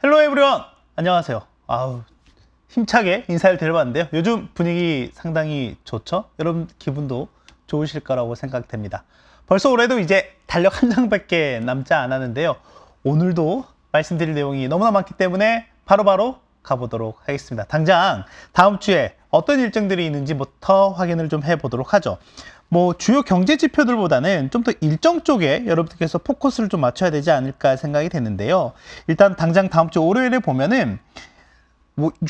헬로 에브리원! 안녕하세요. 힘차게 인사를 드려봤는데요. 요즘 분위기 상당히 좋죠? 여러분 기분도 좋으실 거라고 생각됩니다. 벌써 올해도 이제 달력 한 장밖에 남지 않았는데요. 오늘도 말씀드릴 내용이 너무나 많기 때문에 바로바로 가보도록 하겠습니다. 당장 다음 주에 어떤 일정들이 있는지부터 확인을 좀 해보도록 하죠. 주요 경제 지표들보다는 좀 더 일정 쪽에 여러분들께서 포커스를 좀 맞춰야 되지 않을까 생각이 되는데요. 일단 당장 다음 주 월요일에 보면은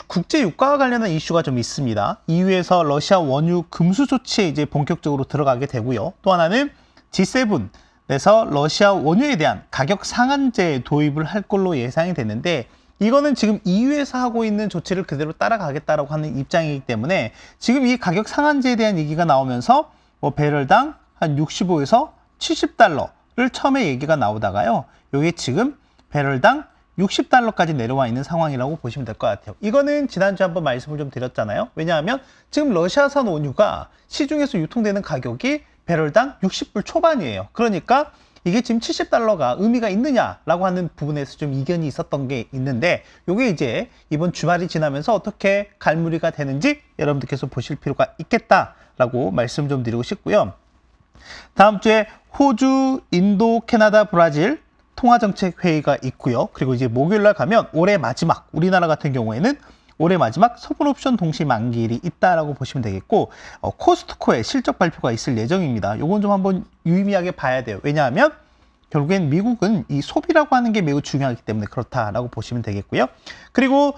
국제 유가와 관련한 이슈가 좀 있습니다. EU에서 러시아 원유 금수 조치에 이제 본격적으로 들어가게 되고요. 또 하나는 G7에서 러시아 원유에 대한 가격 상한제 도입을 할 걸로 예상이 되는데, 이거는 지금 EU에서 하고 있는 조치를 그대로 따라가겠다라고 하는 입장이기 때문에 지금 이 가격 상한제에 대한 얘기가 나오면서 배럴당 한 65에서 70달러를 처음에 얘기가 나오다가요. 이게 지금 배럴당 60달러까지 내려와 있는 상황이라고 보시면 될 것 같아요. 이거는 지난주에 한번 말씀을 좀 드렸잖아요. 왜냐하면 지금 러시아산 원유가 시중에서 유통되는 가격이 배럴당 60불 초반이에요. 그러니까 이게 지금 70달러가 의미가 있느냐라고 하는 부분에서 좀 이견이 있었던 게 있는데, 이게 이제 이번 주말이 지나면서 어떻게 갈무리가 되는지 여러분들께서 보실 필요가 있겠다라고 말씀 좀 드리고 싶고요. 다음 주에 호주, 인도, 캐나다, 브라질 통화정책회의가 있고요. 그리고 이제 목요일날 가면 올해 마지막, 우리나라 같은 경우에는 올해 마지막 선물옵션 동시 만기일이 있다라고 보시면 되겠고, 코스트코의 실적 발표가 있을 예정입니다. 요건 좀 한번 유의미하게 봐야 돼요. 왜냐하면 결국엔 미국은 이 소비라고 하는 게 매우 중요하기 때문에 그렇다라고 보시면 되겠고요. 그리고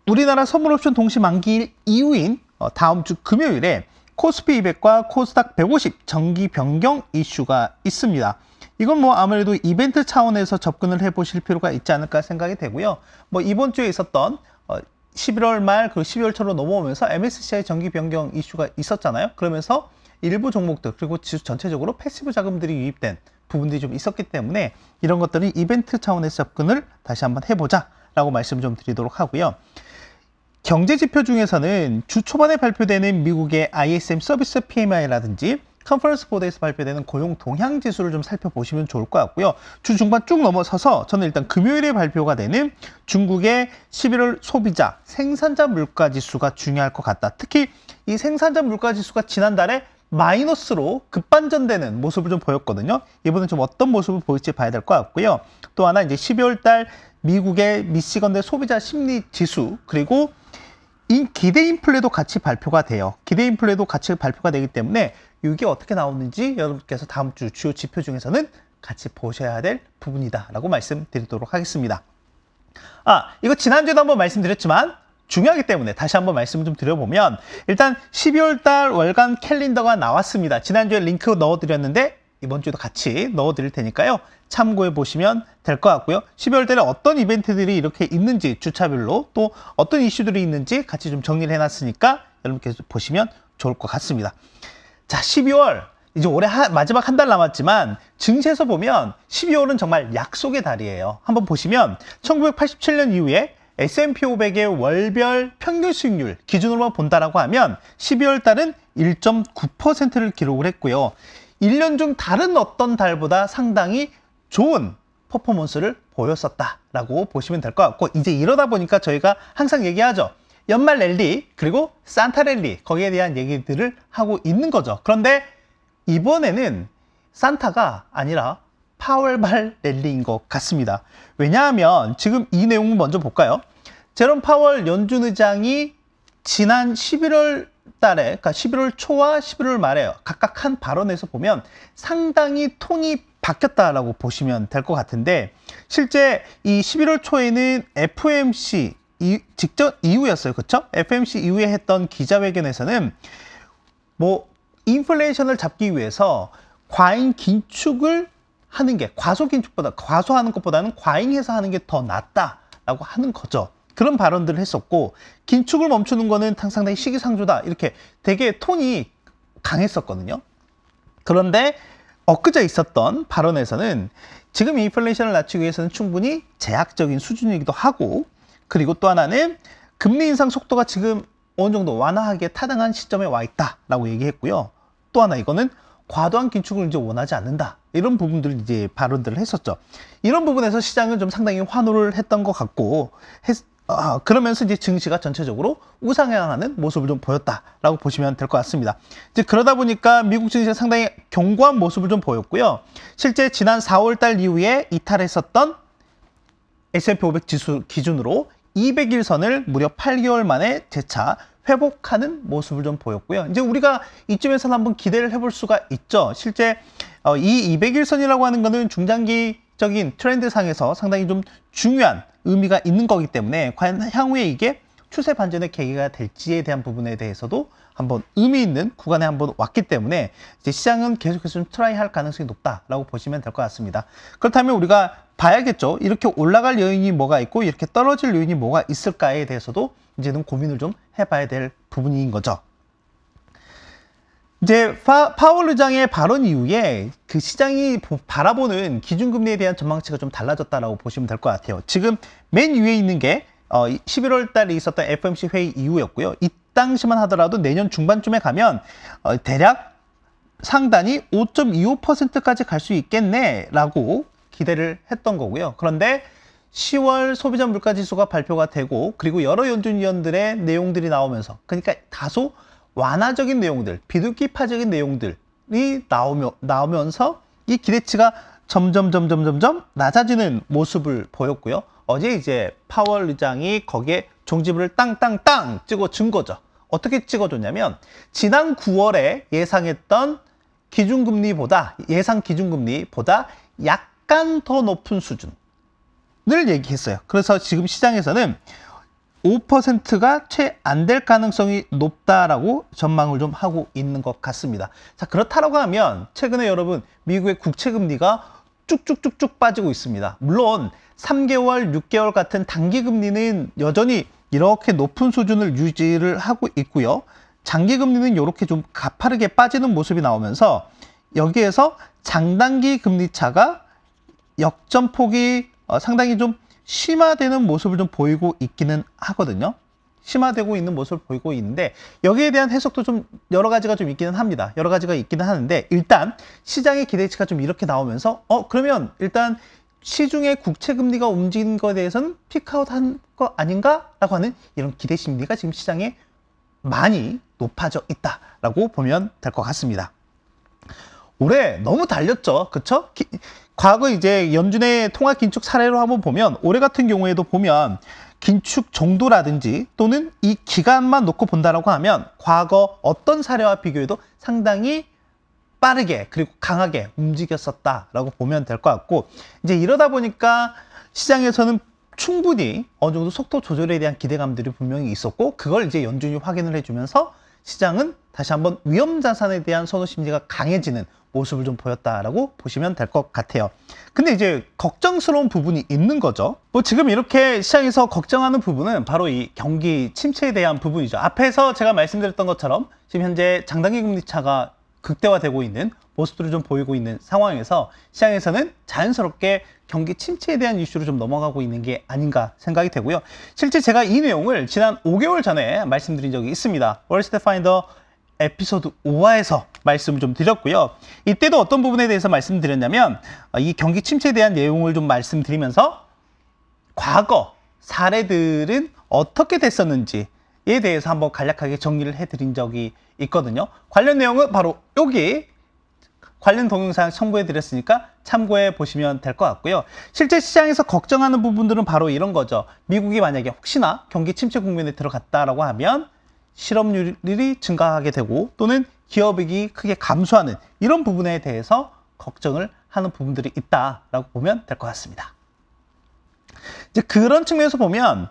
우리나라 선물옵션 동시 만기일 이후인 다음 주 금요일에 코스피 200과 코스닥 150 정기 변경 이슈가 있습니다. 이건 아무래도 이벤트 차원에서 접근을 해보실 필요가 있지 않을까 생각이 되고요. 이번 주에 있었던 11월 말 그리고 12월 초로 넘어오면서 MSCI 정기 변경 이슈가 있었잖아요. 그러면서 일부 종목들 그리고 지수 전체적으로 패시브 자금들이 유입된 부분들이 좀 있었기 때문에 이런 것들은 이벤트 차원에서 접근을 다시 한번 해보자 라고 말씀 좀 드리도록 하고요. 경제 지표 중에서는 주 초반에 발표되는 미국의 ISM 서비스 PMI라든지 컨퍼런스 보드에서 발표되는 고용 동향 지수를 좀 살펴보시면 좋을 것 같고요. 주 중반 쭉 넘어서서 저는 일단 금요일에 발표가 되는 중국의 11월 소비자 생산자 물가 지수가 중요할 것 같다. 특히 이 생산자 물가 지수가 지난달에 마이너스로 급반전되는 모습을 좀 보였거든요. 이번엔 좀 어떤 모습을 보일지 봐야 될 것 같고요. 또 하나 이제 12월 달 미국의 미시건대 소비자 심리 지수, 그리고 기대 인플레도 같이 발표가 돼요. 기대 인플레도 같이 발표가 되기 때문에 이게 어떻게 나오는지 여러분께서 다음 주 주요 지표 중에서는 같이 보셔야 될 부분이다 라고 말씀드리도록 하겠습니다. 이거 지난주에도 한번 말씀드렸지만 중요하기 때문에 다시 한번 말씀을 좀 드려보면, 일단 12월 달 월간 캘린더가 나왔습니다. 지난주에 링크 넣어드렸는데 이번 주도 같이 넣어드릴 테니까요. 참고해 보시면 될 것 같고요. 12월 달에 어떤 이벤트들이 이렇게 있는지 주차별로 또 어떤 이슈들이 있는지 같이 좀 정리를 해놨으니까 여러분께서 보시면 좋을 것 같습니다. 자, 12월 이제 올해 마지막 한 달 남았지만 증시에서 보면 12월은 정말 약속의 달이에요. 한번 보시면 1987년 이후에 S&P 500의 월별 평균 수익률 기준으로만 본다라고 하면 12월 달은 1.9%를 기록을 했고요. 1년 중 다른 어떤 달보다 상당히 좋은 퍼포먼스를 보였었다라고 보시면 될 것 같고, 이제 이러다 보니까 저희가 항상 얘기하죠. 연말 랠리 그리고 산타 랠리, 거기에 대한 얘기들을 하고 있는 거죠. 그런데 이번에는 산타가 아니라 파월발 랠리인 것 같습니다. 왜냐하면 지금 이 내용 먼저 볼까요? 제롬 파월 연준 의장이 지난 11월 달에, 그러니까 11월 초와 11월 말에 각각 한 발언에서 보면 상당히 톤이 바뀌었다라고 보시면 될 것 같은데, 실제 이 11월 초에는 FOMC 직전 이후였어요. 그렇죠? FOMC 이후에 했던 기자회견에서는 인플레이션을 잡기 위해서 과잉 긴축을 하는 게 과소하는 것보다는 과잉해서 하는 게 더 낫다라고 하는 거죠. 그런 발언들을 했었고, 긴축을 멈추는 거는 상당히 시기상조다, 이렇게 되게 톤이 강했었거든요. 그런데 엊그제 있었던 발언에서는 지금 인플레이션을 낮추기 위해서는 충분히 제약적인 수준이기도 하고, 그리고 또 하나는 금리 인상 속도가 지금 어느 정도 완화하기에 타당한 시점에 와 있다라고 얘기했고요. 또 하나 이거는 과도한 긴축을 이제 원하지 않는다. 이런 부분들을 이제 발언들을 했었죠. 이런 부분에서 시장은 좀 상당히 환호를 했던 것 같고, 그러면서 이제 증시가 전체적으로 우상향하는 모습을 좀 보였다라고 보시면 될 것 같습니다. 이제 그러다 보니까 미국 증시가 상당히 견고한 모습을 좀 보였고요. 실제 지난 4월 달 이후에 이탈했었던 S&P 500 지수 기준으로 200일선을 무려 8개월 만에 재차 회복하는 모습을 좀 보였고요. 이제 우리가 이쯤에서는 한번 기대를 해볼 수가 있죠. 실제 이 200일선이라고 하는 거는 중장기적인 트렌드상에서 상당히 좀 중요한 의미가 있는 거기 때문에 과연 향후에 이게 추세 반전의 계기가 될지에 대한 부분에 대해서도 한번 의미 있는 구간에 한번 왔기 때문에 이제 시장은 계속해서 좀 트라이할 가능성이 높다라고 보시면 될 것 같습니다. 그렇다면 우리가 봐야겠죠. 이렇게 올라갈 요인이 뭐가 있고 이렇게 떨어질 요인이 뭐가 있을까에 대해서도 이제는 고민을 좀 해봐야 될 부분인 거죠. 이제 파월 의장의 발언 이후에 그 시장이 바라보는 기준금리에 대한 전망치가 좀 달라졌다라고 보시면 될 것 같아요. 지금 맨 위에 있는 게 11월 달에 있었던 FOMC 회의 이후였고요. 이 당시만 하더라도 내년 중반쯤에 가면 대략 상단이 5.25%까지 갈 수 있겠네라고 기대를 했던 거고요. 그런데 10월 소비자 물가지수가 발표가 되고 그리고 여러 연준위원들의 내용들이 나오면서 그러니까 다소 완화적인 내용들, 비둘기파적인 내용들이 나오면서 이 기대치가 점점 낮아지는 모습을 보였고요. 어제 이제 파월 의장이 거기에 종지부를 땅땅땅 찍어준 거죠. 어떻게 찍어줬냐면 지난 9월에 예상했던 예상 기준금리보다 약간 더 높은 수준을 얘기했어요. 그래서 지금 시장에서는 5%가 채 안 될 가능성이 높다라고 전망을 좀 하고 있는 것 같습니다. 자, 그렇다라고 하면 최근에 여러분 미국의 국채금리가 쭉쭉쭉쭉 빠지고 있습니다. 물론 3개월, 6개월 같은 단기금리는 여전히 이렇게 높은 수준을 유지를 하고 있고요. 장기금리는 이렇게 좀 가파르게 빠지는 모습이 나오면서 여기에서 장단기 금리 차가 역전폭이 상당히 좀 심화되는 모습을 좀 보이고 있기는 하거든요. 심화되고 있는 모습을 보이고 있는데 여기에 대한 해석도 좀 여러 가지가 좀 있기는 합니다. 여러 가지가 있기는 하는데 일단 시장의 기대치가 좀 이렇게 나오면서 그러면 일단 시중의 국채 금리가 움직이는 것에 대해서는 피크아웃 한 거 아닌가? 라고 하는 이런 기대 심리가 지금 시장에 많이 높아져 있다라고 보면 될 것 같습니다. 올해 너무 달렸죠. 그쵸? 과거 이제 연준의 통화 긴축 사례로 한번 보면 올해 같은 경우에도 보면 긴축 정도라든지 또는 이 기간만 놓고 본다라고 하면 과거 어떤 사례와 비교해도 상당히 빠르게 그리고 강하게 움직였었다라고 보면 될 것 같고 이제 이러다 보니까 시장에서는 충분히 어느 정도 속도 조절에 대한 기대감들이 분명히 있었고 그걸 이제 연준이 확인을 해주면서 시장은 다시 한번 위험 자산에 대한 선호 심리가 강해지는 모습을 좀 보였다라고 보시면 될 것 같아요. 근데 이제 걱정스러운 부분이 있는 거죠. 뭐 지금 이렇게 시장에서 걱정하는 부분은 바로 이 경기 침체에 대한 부분이죠. 앞에서 제가 말씀드렸던 것처럼 지금 현재 장단기 금리 차가 극대화되고 있는 모습들을 좀 보이고 있는 상황에서 시장에서는 자연스럽게 경기 침체에 대한 이슈로 좀 넘어가고 있는 게 아닌가 생각이 되고요. 실제 제가 이 내용을 지난 5개월 전에 말씀드린 적이 있습니다. 월스트리트 파인더 에피소드 5화에서 말씀을 좀 드렸고요. 이때도 어떤 부분에 대해서 말씀드렸냐면 이 경기 침체에 대한 내용을 좀 말씀드리면서 과거 사례들은 어떻게 됐었는지에 대해서 한번 간략하게 정리를 해드린 적이 있거든요. 관련 내용은 바로 여기 관련 동영상 첨부해 드렸으니까 참고해 보시면 될 것 같고요. 실제 시장에서 걱정하는 부분들은 바로 이런 거죠. 미국이 만약에 혹시나 경기 침체 국면에 들어갔다라고 하면 실업률이 증가하게 되고 또는 기업이익이 크게 감소하는 이런 부분에 대해서 걱정을 하는 부분들이 있다라고 보면 될 것 같습니다. 이제 그런 측면에서 보면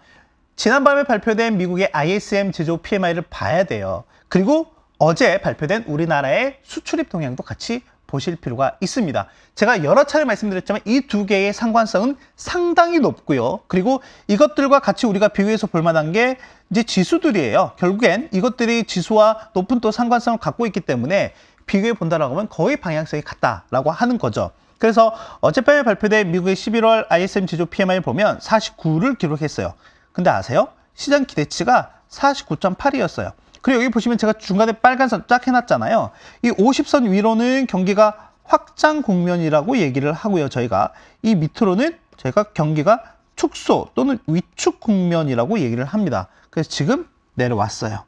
지난밤에 발표된 미국의 ISM 제조 PMI를 봐야 돼요. 그리고 어제 발표된 우리나라의 수출입 동향도 같이 보실 필요가 있습니다. 제가 여러 차례 말씀드렸지만 이 두 개의 상관성은 상당히 높고요. 그리고 이것들과 같이 우리가 비교해서 볼 만한 게 이제 지수들이에요. 결국엔 이것들이 지수와 높은 또 상관성을 갖고 있기 때문에 비교해 본다라고 하면 거의 방향성이 같다라고 하는 거죠. 그래서 어젯밤에 발표된 미국의 11월 ISM 제조 PMI 보면 49를 기록했어요. 근데 아세요? 시장 기대치가 49.8이었어요. 그리고 여기 보시면 제가 중간에 빨간 선 쫙 해놨잖아요. 이 50선 위로는 경기가 확장 국면이라고 얘기를 하고요. 저희가 이 밑으로는 저희가 경기가 축소 또는 위축 국면이라고 얘기를 합니다. 그래서 지금 내려왔어요.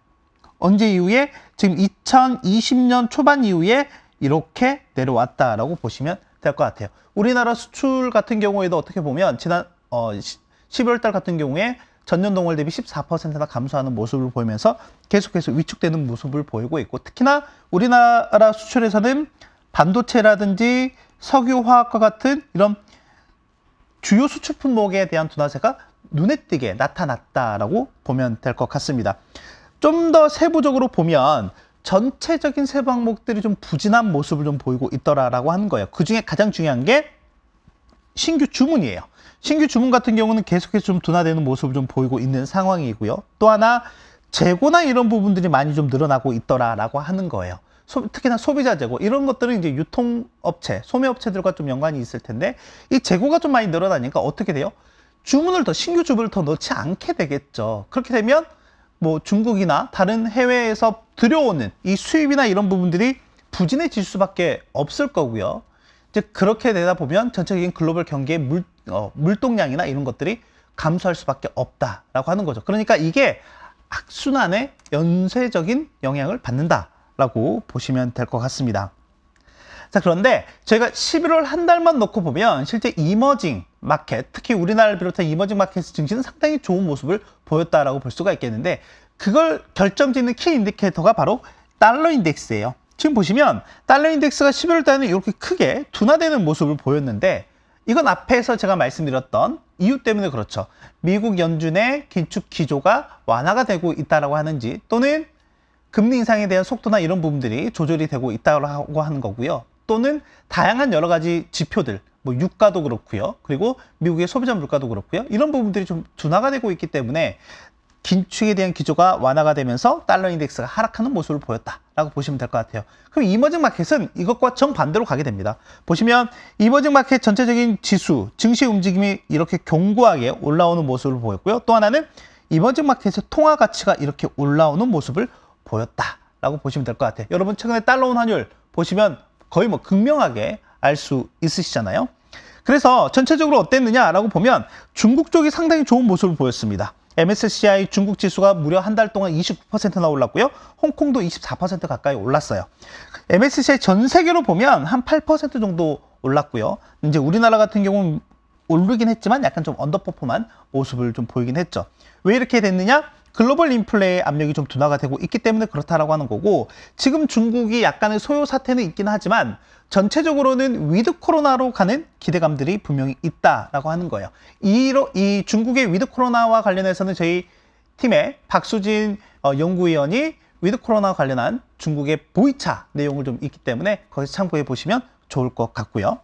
언제 이후에? 지금 2020년 초반 이후에 이렇게 내려왔다라고 보시면 될 것 같아요. 우리나라 수출 같은 경우에도 어떻게 보면 지난 12월 달 같은 경우에 전년 동월 대비 14%나 감소하는 모습을 보이면서 계속해서 위축되는 모습을 보이고 있고, 특히나 우리나라 수출에서는 반도체라든지 석유화학과 같은 이런 주요 수출 품목에 대한 둔화세가 눈에 띄게 나타났다라고 보면 될 것 같습니다. 좀 더 세부적으로 보면 전체적인 세부 항목들이 좀 부진한 모습을 좀 보이고 있더라라고 하는 거예요. 그 중에 가장 중요한 게 신규 주문이에요. 신규 주문 같은 경우는 계속해서 좀 둔화되는 모습을 좀 보이고 있는 상황이고요. 또 하나 재고나 이런 부분들이 많이 좀 늘어나고 있더라라고 하는 거예요. 특히나 소비자 재고 이런 것들은 이제 유통업체, 소매업체들과 좀 연관이 있을 텐데, 이 재고가 좀 많이 늘어나니까 어떻게 돼요? 신규 주문을 더 넣지 않게 되겠죠. 그렇게 되면 뭐 중국이나 다른 해외에서 들여오는 이 수입이나 이런 부분들이 부진해질 수밖에 없을 거고요. 이제 그렇게 되다 보면 전체적인 글로벌 경기의 물동량이나 이런 것들이 감소할 수밖에 없다라고 하는 거죠. 그러니까 이게 악순환의 연쇄적인 영향을 받는다라고 보시면 될 것 같습니다. 자, 그런데 저희가 11월 한 달만 놓고 보면 실제 이머징 마켓, 특히 우리나라를 비롯한 이머징 마켓 증시는 상당히 좋은 모습을 보였다라고 볼 수가 있겠는데, 그걸 결정짓는 키 인디케이터가 바로 달러 인덱스예요. 지금 보시면 달러 인덱스가 11월 달에는 이렇게 크게 둔화되는 모습을 보였는데, 이건 앞에서 제가 말씀드렸던 이유 때문에 그렇죠. 미국 연준의 긴축 기조가 완화가 되고 있다라고 하는지, 또는 금리 인상에 대한 속도나 이런 부분들이 조절이 되고 있다고 하는 거고요. 또는 다양한 여러 가지 지표들, 뭐 유가도 그렇고요. 그리고 미국의 소비자 물가도 그렇고요. 이런 부분들이 좀 둔화가 되고 있기 때문에 긴축에 대한 기조가 완화가 되면서 달러 인덱스가 하락하는 모습을 보였다라고 보시면 될 것 같아요. 그럼 이머징 마켓은 이것과 정반대로 가게 됩니다. 보시면 이머징 마켓 전체적인 지수, 증시 움직임이 이렇게 견고하게 올라오는 모습을 보였고요. 또 하나는 이머징 마켓의 통화 가치가 이렇게 올라오는 모습을 보였다라고 보시면 될 것 같아요. 여러분 최근에 달러 원 환율 보시면 거의 뭐 극명하게 알 수 있으시잖아요. 그래서 전체적으로 어땠느냐라고 보면 중국 쪽이 상당히 좋은 모습을 보였습니다. MSCI 중국 지수가 무려 한 달 동안 29%나 올랐고요. 홍콩도 24% 가까이 올랐어요. MSCI 전 세계로 보면 한 8% 정도 올랐고요. 이제 우리나라 같은 경우는 오르긴 했지만 약간 좀 언더퍼폼한 모습을 좀 보이긴 했죠. 왜 이렇게 됐느냐? 글로벌 인플레의 압력이 좀 둔화가 되고 있기 때문에 그렇다라고 하는 거고, 지금 중국이 약간의 소요 사태는 있긴 하지만 전체적으로는 위드 코로나로 가는 기대감들이 분명히 있다라고 하는 거예요. 이 중국의 위드 코로나와 관련해서는 저희 팀의 박수진 연구위원이 위드 코로나와 관련한 중국의 보이차 내용을 좀 있기 때문에 거기서 참고해 보시면 좋을 것 같고요.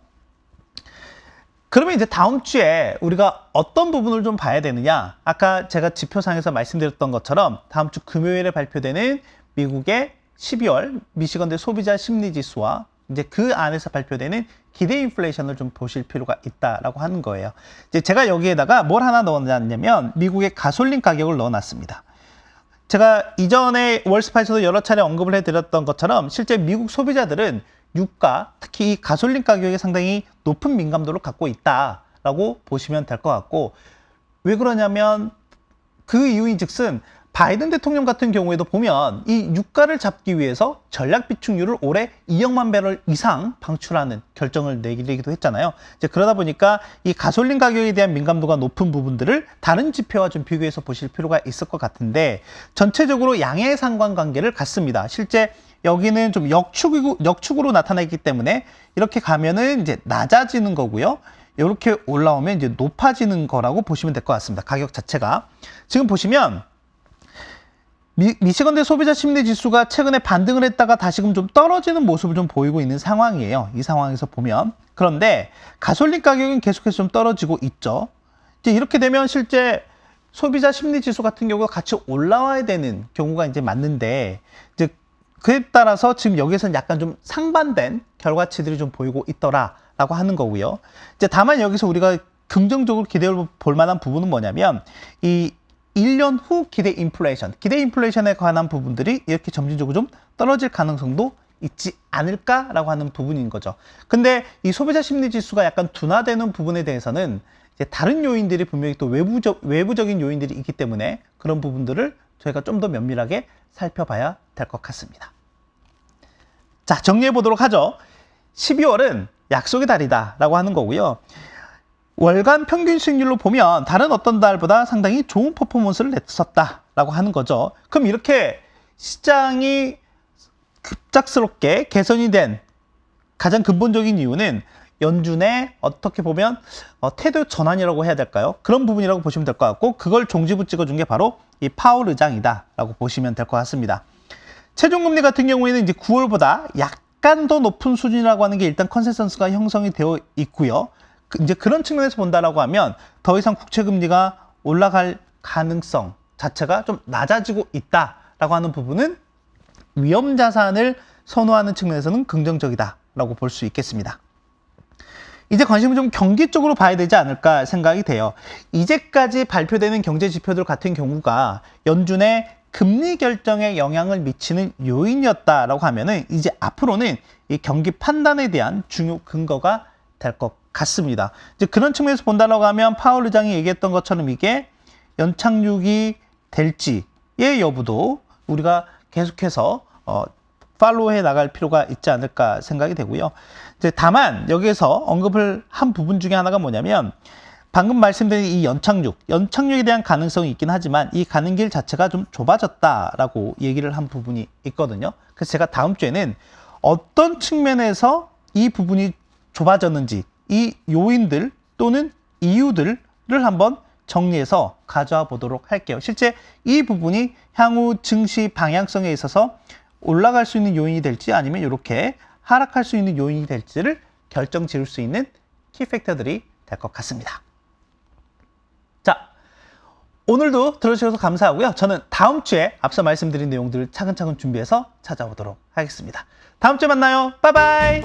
그러면 이제 다음 주에 우리가 어떤 부분을 좀 봐야 되느냐? 아까 제가 지표상에서 말씀드렸던 것처럼 다음 주 금요일에 발표되는 미국의 12월 미시건대 소비자 심리지수와 이제 그 안에서 발표되는 기대 인플레이션을 좀 보실 필요가 있다라고 하는 거예요. 이제 제가 여기에다가 뭘 하나 넣어놨냐면 미국의 가솔린 가격을 넣어놨습니다. 제가 이전에 월스파에서도 여러 차례 언급을 해드렸던 것처럼 실제 미국 소비자들은 유가, 특히 이 가솔린 가격에 상당히 높은 민감도를 갖고 있다라고 보시면 될 것 같고, 왜 그러냐면 그 이유인즉슨 바이든 대통령 같은 경우에도 보면 이 유가를 잡기 위해서 전략 비축률을 올해 2억만 배럴 이상 방출하는 결정을 내리기도 했잖아요. 이제 그러다 보니까 이 가솔린 가격에 대한 민감도가 높은 부분들을 다른 지표와 좀 비교해서 보실 필요가 있을 것 같은데, 전체적으로 양의 상관관계를 갖습니다. 실제 여기는 좀 역축으로 나타나기 때문에 이렇게 가면은 이제 낮아지는 거고요. 이렇게 올라오면 이제 높아지는 거라고 보시면 될 것 같습니다. 가격 자체가. 지금 보시면 미시건대 소비자 심리 지수가 최근에 반등을 했다가 다시금 좀 떨어지는 모습을 좀 보이고 있는 상황이에요. 이 상황에서 보면. 그런데 가솔린 가격은 계속해서 좀 떨어지고 있죠. 이제 이렇게 되면 실제 소비자 심리 지수 같은 경우가 같이 올라와야 되는 경우가 이제 맞는데, 이제 그에 따라서 지금 여기서는 약간 좀 상반된 결과치들이 좀 보이고 있더라라고 하는 거고요. 이제 다만 여기서 우리가 긍정적으로 기대해 볼 만한 부분은 뭐냐면 이 1년 후 기대 인플레이션에 관한 부분들이 이렇게 점진적으로 좀 떨어질 가능성도 있지 않을까라고 하는 부분인 거죠. 근데 이 소비자 심리 지수가 약간 둔화되는 부분에 대해서는 이제 다른 요인들이 분명히 또 외부적인 요인들이 있기 때문에 그런 부분들을 저희가 좀 더 면밀하게 살펴봐야 될 것 같습니다. 자, 정리해 보도록 하죠. 12월은 약속의 달이다라고 하는 거고요. 월간 평균 수익률로 보면 다른 어떤 달보다 상당히 좋은 퍼포먼스를 냈었다라고 하는 거죠. 그럼 이렇게 시장이 급작스럽게 개선이 된 가장 근본적인 이유는 연준의 어떻게 보면 태도 전환이라고 해야 될까요? 그런 부분이라고 보시면 될 것 같고, 그걸 종지부 찍어준 게 바로 이 파월 의장이다라고 보시면 될 것 같습니다. 최종금리 같은 경우에는 이제 9월보다 약간 더 높은 수준이라고 하는 게 일단 컨센서스가 형성이 되어 있고요. 이제 그런 측면에서 본다라고 하면 더 이상 국채금리가 올라갈 가능성 자체가 좀 낮아지고 있다라고 하는 부분은 위험 자산을 선호하는 측면에서는 긍정적이다라고 볼 수 있겠습니다. 이제 관심을 좀 경기 쪽으로 봐야 되지 않을까 생각이 돼요. 이제까지 발표되는 경제 지표들 같은 경우가 연준의 금리 결정에 영향을 미치는 요인이었다라고 하면은 이제 앞으로는 이 경기 판단에 대한 중요 근거가 될 것 같습니다. 이제 그런 측면에서 본다라고 하면 파월 의장이 얘기했던 것처럼 이게 연착륙이 될지의 여부도 우리가 계속해서 팔로우해 나갈 필요가 있지 않을까 생각이 되고요. 이제 다만 여기에서 언급을 한 부분 중에 하나가 뭐냐면 방금 말씀드린 이 연착륙에 대한 가능성이 있긴 하지만 이 가는 길 자체가 좀 좁아졌다라고 얘기를 한 부분이 있거든요. 그래서 제가 다음 주에는 어떤 측면에서 이 부분이 좁아졌는지 이 요인들 또는 이유들을 한번 정리해서 가져와 보도록 할게요. 실제 이 부분이 향후 증시 방향성에 있어서 올라갈 수 있는 요인이 될지 아니면 이렇게 하락할 수 있는 요인이 될지를 결정 지을 수 있는 키팩터들이 될 것 같습니다. 자, 오늘도 들어주셔서 감사하고요. 저는 다음 주에 앞서 말씀드린 내용들을 차근차근 준비해서 찾아오도록 하겠습니다. 다음 주에 만나요. 빠이바이.